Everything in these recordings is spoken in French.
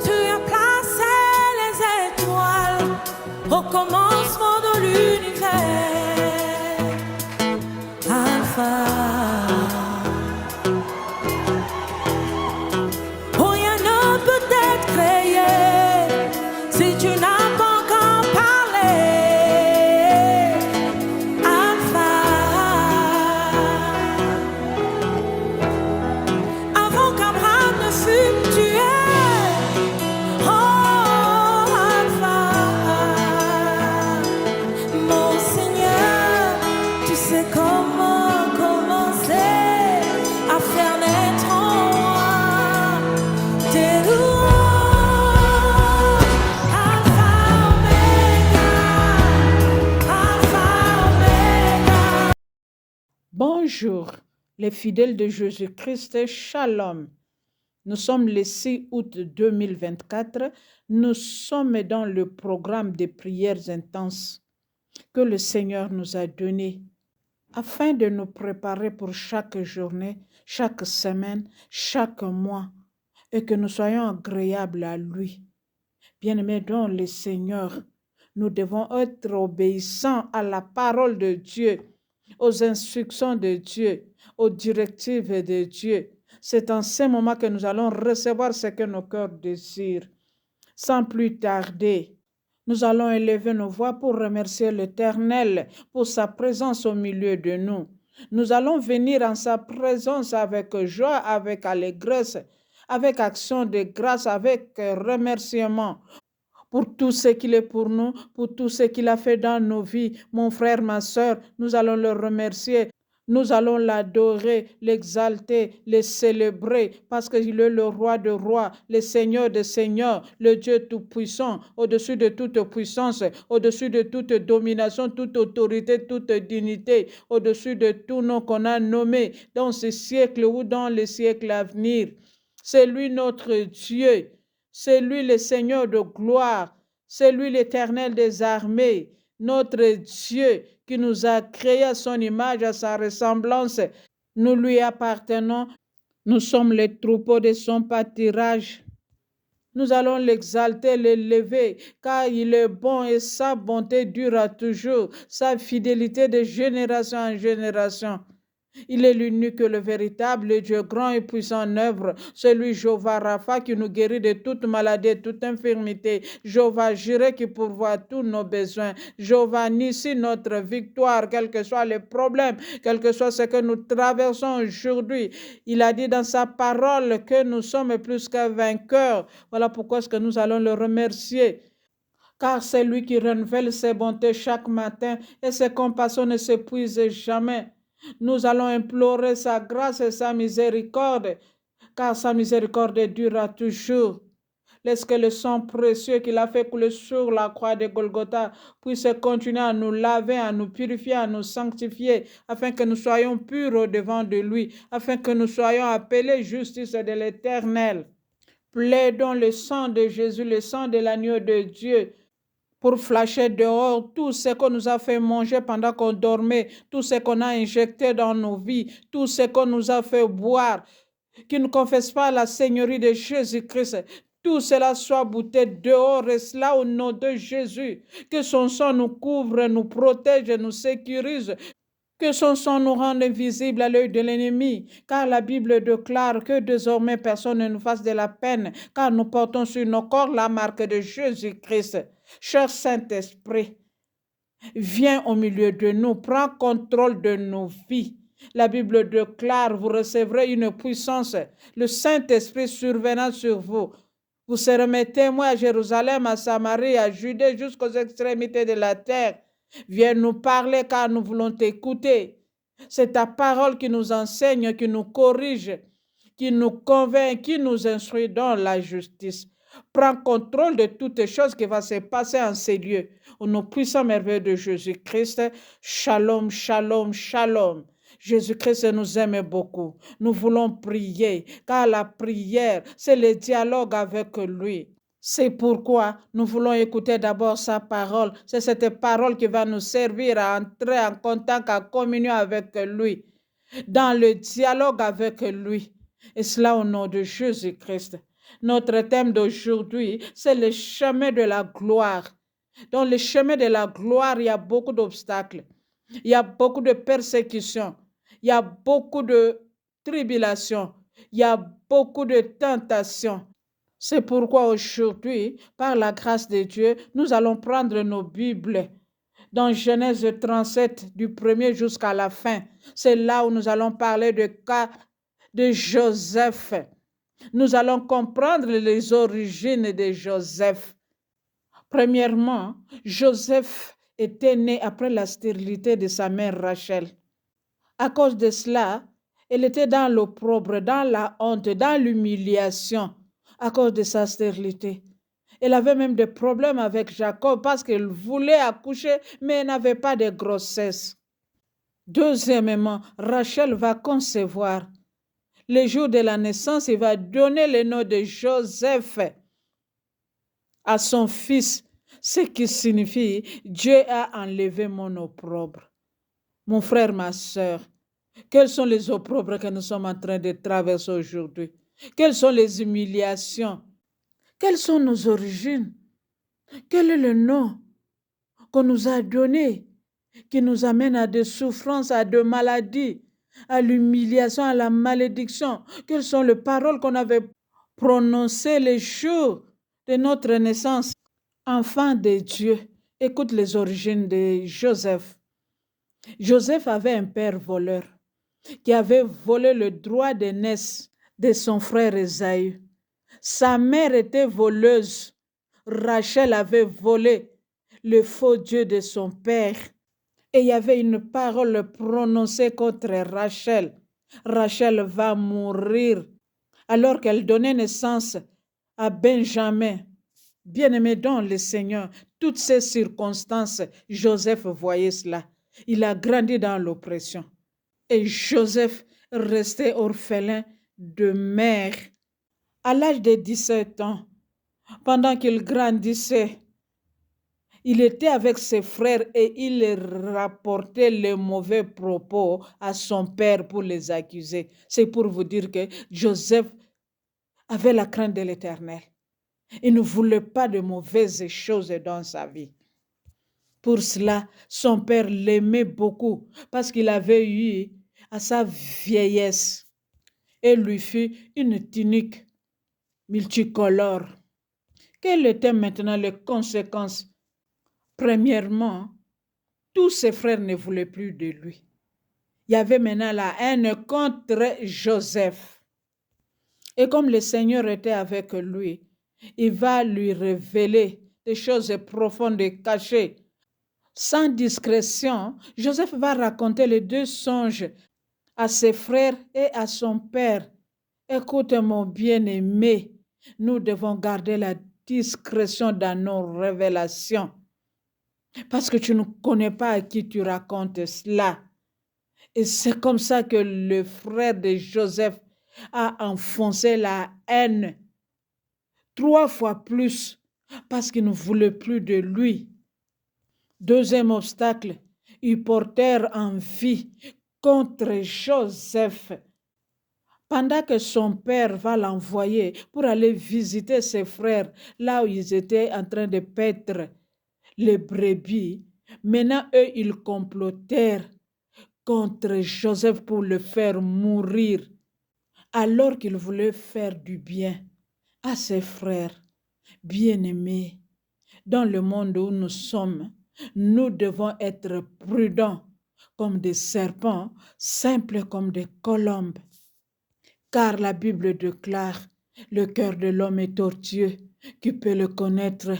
Tu as placé les étoiles au commencement de l'univers. Alpha. Oh, rien ne peut être créé si tu n'as pas encore parlé. Alpha. Avant qu'Abraham ne fût tué. Oh, Alpha. Mon Seigneur, tu sais comment commencer à faire naître en moi tes louanges. Alpha, Omega. Alpha, Omega. Bonjour, les fidèles de Jésus-Christ, Shalom. Nous sommes le 6 août 2024. Nous sommes dans le programme des prières intenses que le Seigneur nous a donné afin de nous préparer pour chaque journée, chaque semaine, chaque mois et que nous soyons agréables à lui. Bien-aimés dans le Seigneur, nous devons être obéissants à la parole de Dieu, aux instructions de Dieu, aux directives de Dieu. C'est en ce moment que nous allons recevoir ce que nos cœurs désirent. Sans plus tarder, nous allons élever nos voix pour remercier l'Éternel pour sa présence au milieu de nous. Nous allons venir en sa présence avec joie, avec allégresse, avec action de grâce, avec remerciement pour tout ce qu'il est pour nous, pour tout ce qu'il a fait dans nos vies. Mon frère, ma soeur, nous allons le remercier. Nous allons l'adorer, l'exalter, le célébrer parce qu'il est le roi de rois, le Seigneur de seigneurs, le Dieu tout-puissant, au-dessus de toute puissance, au-dessus de toute domination, toute autorité, toute dignité, au-dessus de tout nom qu'on a nommé dans ce siècle ou dans les siècles à venir. C'est lui notre Dieu, c'est lui le Seigneur de gloire, c'est lui l'Éternel des armées, notre Dieu qui nous a créés à son image, à sa ressemblance. Nous lui appartenons, nous sommes les troupeaux de son pâturage. Nous allons l'exalter, l'élever, car il est bon et sa bonté durera toujours, sa fidélité de génération en génération. Il est l'unique, le véritable Dieu grand et puissant en œuvre. Celui Jéhovah Rapha qui nous guérit de toute maladie et toute infirmité. Jéhovah Jireh qui pourvoit tous nos besoins. Jéhovah Nissi, notre victoire, quels que soient les problèmes, quel que soit ce que nous traversons aujourd'hui. Il a dit dans sa parole que nous sommes plus que vainqueurs. Voilà pourquoi est-ce que nous allons le remercier. Car c'est lui qui renouvelle ses bontés chaque matin et ses compassions ne s'épuisent jamais. Nous allons implorer sa grâce et sa miséricorde, car sa miséricorde durera toujours. Laisse que le sang précieux qu'il a fait couler sur la croix de Golgotha puisse continuer à nous laver, à nous purifier, à nous sanctifier, afin que nous soyons purs au-devant de lui, afin que nous soyons appelés justice de l'Éternel. Plaidons le sang de Jésus, le sang de l'agneau de Dieu, pour flasher dehors tout ce qu'on nous a fait manger pendant qu'on dormait, tout ce qu'on a injecté dans nos vies, tout ce qu'on nous a fait boire, qui ne confesse pas la Seigneurie de Jésus-Christ. Tout cela soit bouté dehors et cela au nom de Jésus. Que son sang nous couvre, nous protège, nous sécurise. Que son sang nous rende visibles à l'œil de l'ennemi, car la Bible déclare que désormais personne ne nous fasse de la peine, car nous portons sur nos corps la marque de Jésus-Christ. Cher Saint-Esprit, viens au milieu de nous, prends contrôle de nos vies. La Bible déclare, vous recevrez une puissance, le Saint-Esprit survenant sur vous. Vous serez mes témoins à Jérusalem, à Samarie, à Judée, jusqu'aux extrémités de la terre. Viens nous parler car nous voulons t'écouter. C'est ta parole qui nous enseigne, qui nous corrige, qui nous convainc, qui nous instruit dans la justice. Prends contrôle de toutes choses qui vont se passer en ces lieux. Au nom puissant merveilleux de Jésus-Christ, shalom, shalom, shalom. Jésus-Christ nous aime beaucoup. Nous voulons prier, car la prière, c'est le dialogue avec lui. C'est pourquoi nous voulons écouter d'abord sa parole. C'est cette parole qui va nous servir à entrer en contact, en communion avec lui, dans le dialogue avec lui. Et cela au nom de Jésus-Christ. Notre thème d'aujourd'hui, c'est le chemin de la gloire. Dans le chemin de la gloire, il y a beaucoup d'obstacles. Il y a beaucoup de persécutions. Il y a beaucoup de tribulations. Il y a beaucoup de tentations. C'est pourquoi aujourd'hui, par la grâce de Dieu, nous allons prendre nos Bibles dans Genèse 37, du premier jusqu'à la fin. C'est là où nous allons parler du cas de Joseph. Nous allons comprendre les origines de Joseph. Premièrement, Joseph était né après la stérilité de sa mère Rachel. À cause de cela, elle était dans l'opprobre, dans la honte, dans l'humiliation à cause de sa stérilité. Elle avait même des problèmes avec Jacob parce qu'elle voulait accoucher, mais elle n'avait pas de grossesse. Deuxièmement, Rachel va concevoir. Le jour de la naissance, il va donner le nom de Joseph à son fils, ce qui signifie Dieu a enlevé mon opprobre. Mon frère, ma soeur, quels sont les opprobres que nous sommes en train de traverser aujourd'hui? Quelles sont les humiliations? Quelles sont nos origines? Quel est le nom qu'on nous a donné qui nous amène à des souffrances, à des maladies, à l'humiliation, à la malédiction? Quelles sont les paroles qu'on avait prononcées les jours de notre naissance? Enfant de Dieu, écoute les origines de Joseph. Joseph avait un père voleur qui avait volé le droit d'aînesse de son frère Ésaü. Sa mère était voleuse. Rachel avait volé le faux Dieu de son père. Et il y avait une parole prononcée contre Rachel. Rachel va mourir alors qu'elle donnait naissance à Benjamin. Bien-aimé dans le Seigneur, toutes ces circonstances, Joseph voyait cela. Il a grandi dans l'oppression. Et Joseph restait orphelin de mère. À l'âge de 17 ans, pendant qu'il grandissait, il était avec ses frères et il rapportait les mauvais propos à son père pour les accuser. C'est pour vous dire que Joseph avait la crainte de l'Éternel. Il ne voulait pas de mauvaises choses dans sa vie. Pour cela, son père l'aimait beaucoup parce qu'il avait eu à sa vieillesse et lui fit une tunique multicolore. Quelles étaient maintenant les conséquences? Premièrement, tous ses frères ne voulaient plus de lui. Il y avait maintenant la haine contre Joseph. Et comme le Seigneur était avec lui, il va lui révéler des choses profondes et cachées. Sans discrétion, Joseph va raconter les deux songes à ses frères et à son père. Écoute, mon bien-aimé, nous devons garder la discrétion dans nos révélations. Parce que tu ne connais pas à qui tu racontes cela. Et c'est comme ça que le frère de Joseph a enfoncé la haine 3 fois plus parce qu'il ne voulait plus de lui. Deuxième obstacle, ils portèrent envie contre Joseph. Pendant que son père va l'envoyer pour aller visiter ses frères, là où ils étaient en train de paître les brebis, maintenant eux, ils complotèrent contre Joseph pour le faire mourir, alors qu'il voulait faire du bien à ses frères. Bien-aimés, dans le monde où nous sommes, nous devons être prudents comme des serpents, simples comme des colombes. Car la Bible déclare, le cœur de l'homme est tortueux, qui peut le connaître?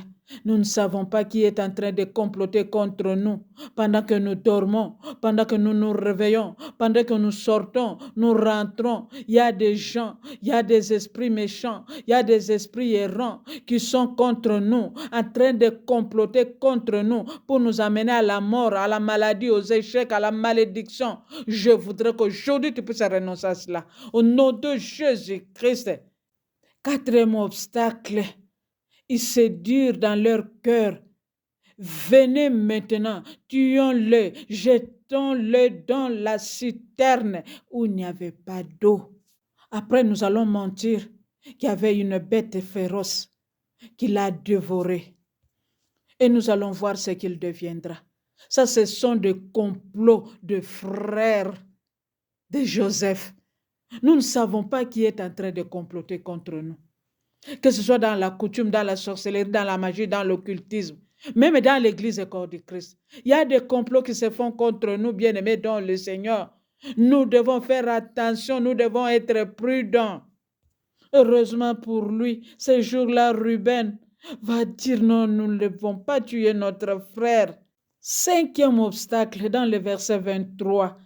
Nous ne savons pas qui est en train de comploter contre nous pendant que nous dormons, pendant que nous nous réveillons, pendant que nous sortons, nous rentrons. Il y a des gens, il y a des esprits méchants, il y a des esprits errants qui sont contre nous, en train de comploter contre nous pour nous amener à la mort, à la maladie, aux échecs, à la malédiction. Je voudrais qu'aujourd'hui tu puisses renoncer à cela. Au nom de Jésus-Christ. Quatrième obstacle, ils se dirent dans leur cœur, venez maintenant, tuons-le, jetons-le dans la citerne où il n'y avait pas d'eau. Après, nous allons mentir qu'il y avait une bête féroce qui l'a dévoré. Et nous allons voir ce qu'il deviendra. Ça, ce sont des complots de frères de Joseph. Nous ne savons pas qui est en train de comploter contre nous. Que ce soit dans la coutume, dans la sorcellerie, dans la magie, dans l'occultisme, même dans l'église et corps du Christ. Il y a des complots qui se font contre nous, bien-aimés dans le Seigneur. Nous devons faire attention, nous devons être prudents. Heureusement pour lui, ce jour-là, Ruben va dire non, nous ne devons pas tuer notre frère. Cinquième obstacle dans le verset 23.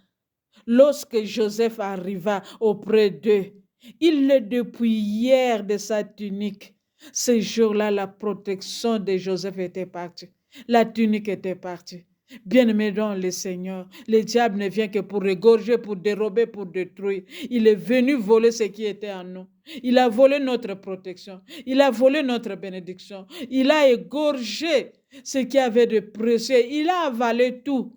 Lorsque Joseph arriva auprès d'eux, ils le dépouillèrent de sa tunique. Ce jour-là, la protection de Joseph était partie. La tunique était partie. Bien-aimés dans le Seigneur, le diable ne vient que pour égorger, pour dérober, pour détruire. Il est venu voler ce qui était en nous. Il a volé notre protection. Il a volé notre bénédiction. Il a égorgé ce qui avait de précieux. Il a avalé tout.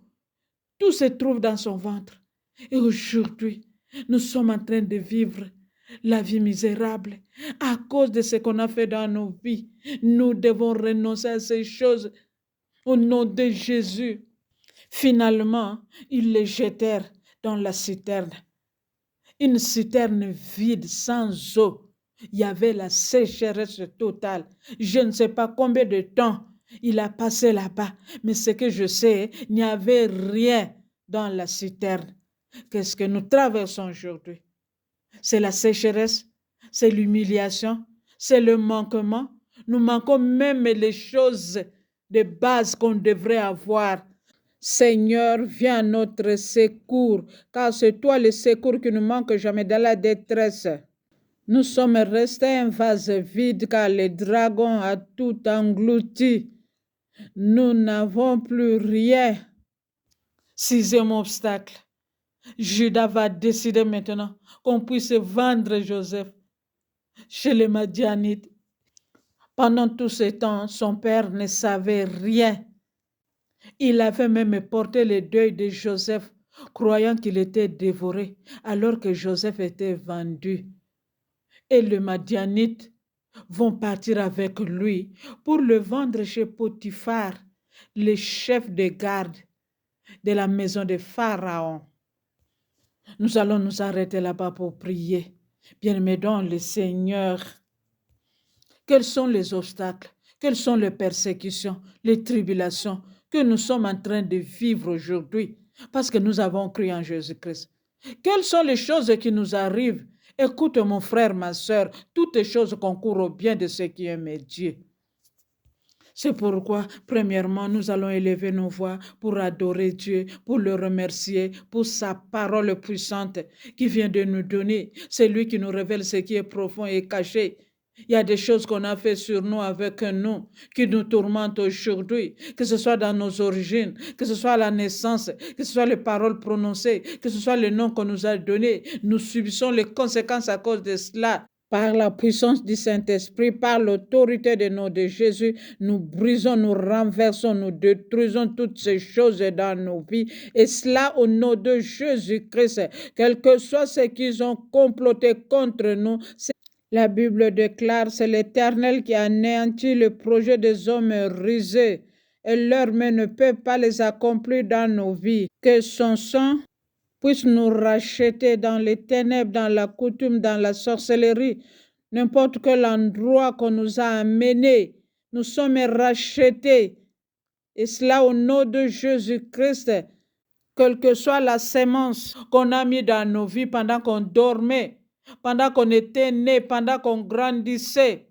Tout se trouve dans son ventre. Et aujourd'hui, nous sommes en train de vivre la vie misérable à cause de ce qu'on a fait dans nos vies. Nous devons renoncer à ces choses au nom de Jésus. Finalement, ils les jetèrent dans la citerne. Une citerne vide, sans eau. Il y avait la sécheresse totale. Je ne sais pas combien de temps il a passé là-bas, mais ce que je sais, il n'y avait rien dans la citerne. Qu'est-ce que nous traversons aujourd'hui? C'est la sécheresse, c'est l'humiliation, c'est le manquement. Nous manquons même les choses de base qu'on devrait avoir. Seigneur, viens à notre secours, car c'est toi le secours qui nous manque jamais dans la détresse. Nous sommes restés un vase vide car le dragon a tout englouti. Nous n'avons plus rien. Sixième obstacle. Judas va décider maintenant qu'on puisse vendre Joseph chez les Madianites. Pendant tout ce temps, son père ne savait rien. Il avait même porté le deuil de Joseph, croyant qu'il était dévoré, alors que Joseph était vendu. Et les Madianites vont partir avec lui pour le vendre chez Potiphar, le chef de garde de la maison de Pharaon. Nous allons nous arrêter là-bas pour prier. Bien-aimés dans le Seigneur, quels sont les obstacles, quelles sont les persécutions, les tribulations que nous sommes en train de vivre aujourd'hui parce que nous avons cru en Jésus-Christ? Quelles sont les choses qui nous arrivent? Écoute mon frère, ma soeur, toutes les choses concourent au bien de ceux qui aiment Dieu. C'est pourquoi, premièrement, nous allons élever nos voix pour adorer Dieu, pour le remercier, pour sa parole puissante qui vient de nous donner. C'est lui qui nous révèle ce qui est profond et caché. Il y a des choses qu'on a fait sur nous avec nous qui nous tourmentent aujourd'hui, que ce soit dans nos origines, que ce soit à la naissance, que ce soit les paroles prononcées, que ce soit les noms qu'on nous a donnés. Nous subissons les conséquences à cause de cela. Par la puissance du Saint-Esprit, par l'autorité du nom de Jésus, nous brisons, nous renversons, nous détruisons toutes ces choses dans nos vies. Et cela au nom de Jésus-Christ. Quel que soit ce qu'ils ont comploté contre nous, la Bible déclare, c'est l'Éternel qui anéantit le projet des hommes rusés. Et leur main ne peut pas les accomplir dans nos vies. Que son sang puisse nous racheter dans les ténèbres, dans la coutume, dans la sorcellerie, n'importe quel endroit qu'on nous a amenés. Nous sommes rachetés. Et cela au nom de Jésus-Christ. Quelle que soit la sémence qu'on a mis dans nos vies pendant qu'on dormait, pendant qu'on était né, pendant qu'on grandissait,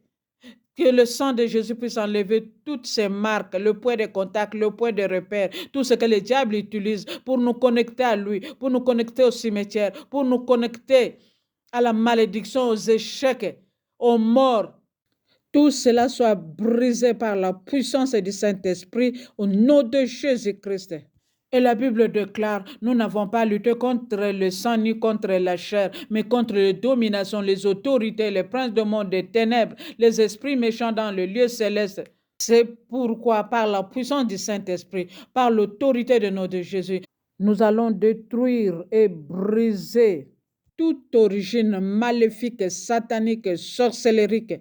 que le sang de Jésus puisse enlever toutes ces marques, le point de contact, le point de repère, tout ce que le diable utilise pour nous connecter à lui, pour nous connecter au cimetière, pour nous connecter à la malédiction, aux échecs, aux morts. Tout cela soit brisé par la puissance du Saint-Esprit au nom de Jésus-Christ. Et la Bible déclare, nous n'avons pas lutté contre le sang ni contre la chair, mais contre les dominations, les autorités, les princes du monde des ténèbres, les esprits méchants dans le lieu céleste. C'est pourquoi, par la puissance du Saint-Esprit, par l'autorité de notre Jésus, nous allons détruire et briser toute origine maléfique, satanique, sorcellerique,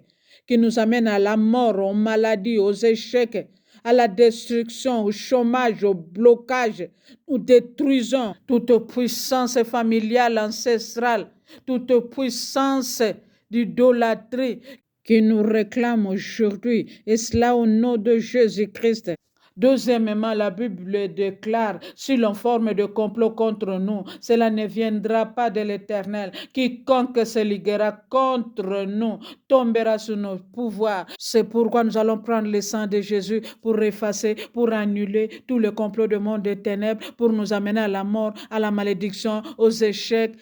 qui nous amène à la mort, aux maladies, aux échecs, à la destruction, au chômage, au blocage. Nous détruisons toute puissance familiale, ancestrale, toute puissance d'idolâtrie qui nous réclame aujourd'hui, et cela au nom de Jésus-Christ. Deuxièmement, la Bible déclare, si l'on forme de complot contre nous, cela ne viendra pas de l'Éternel. Quiconque se liguera contre nous tombera sous nos pouvoirs. C'est pourquoi nous allons prendre le sang de Jésus pour effacer, pour annuler tous les complots du monde des ténèbres, pour nous amener à la mort, à la malédiction, aux échecs.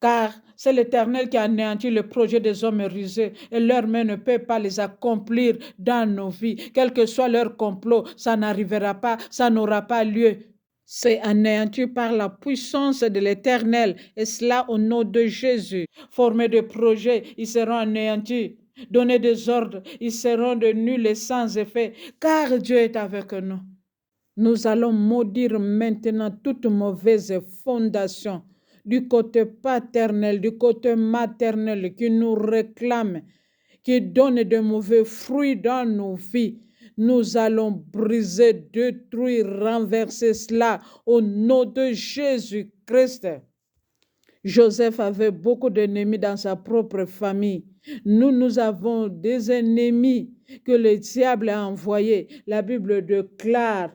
Car c'est l'Éternel qui a anéanti le projet des hommes rusés et leur main ne peut pas les accomplir dans nos vies. Quel que soit leur complot, ça n'arrivera pas, ça n'aura pas lieu. C'est anéanti par la puissance de l'Éternel, et cela au nom de Jésus. Former des projets, ils seront anéantis. Donner des ordres, ils seront de nuls et sans effet, car Dieu est avec nous. Nous allons maudire maintenant toute mauvaise fondation du côté paternel, du côté maternel qui nous réclame, qui donne de mauvais fruits dans nos vies. Nous allons briser, détruire, renverser cela au nom de Jésus-Christ. Joseph avait beaucoup d'ennemis dans sa propre famille. Nous avons des ennemis que le diable a envoyés. La Bible déclare,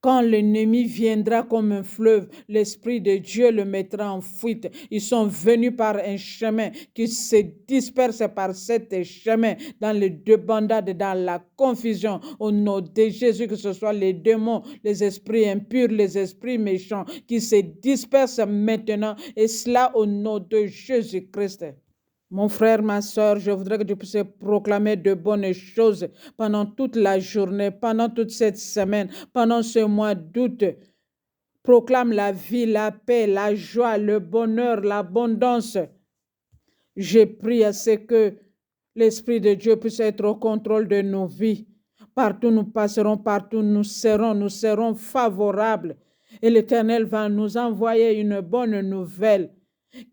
quand l'ennemi viendra comme un fleuve, l'Esprit de Dieu le mettra en fuite. Ils sont venus par un chemin qui se disperse par cet chemin dans les débandades, dans la confusion. Au nom de Jésus, que ce soit les démons, les esprits impurs, les esprits méchants qui se dispersent maintenant, et cela au nom de Jésus-Christ. Mon frère, ma soeur, je voudrais que tu puisses proclamer de bonnes choses pendant toute la journée, pendant toute cette semaine, pendant ce mois d'août. Proclame la vie, la paix, la joie, le bonheur, l'abondance. Je prie à ce que l'Esprit de Dieu puisse être au contrôle de nos vies. Partout nous passerons, partout nous serons favorables. Et l'Éternel va nous envoyer une bonne nouvelle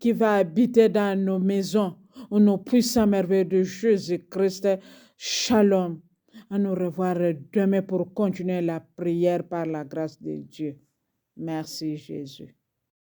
qui va habiter dans nos maisons. Au nom puissant merveilleux de Jésus-Christ, shalom. À nous revoir demain pour continuer la prière par la grâce de Dieu. Merci Jésus.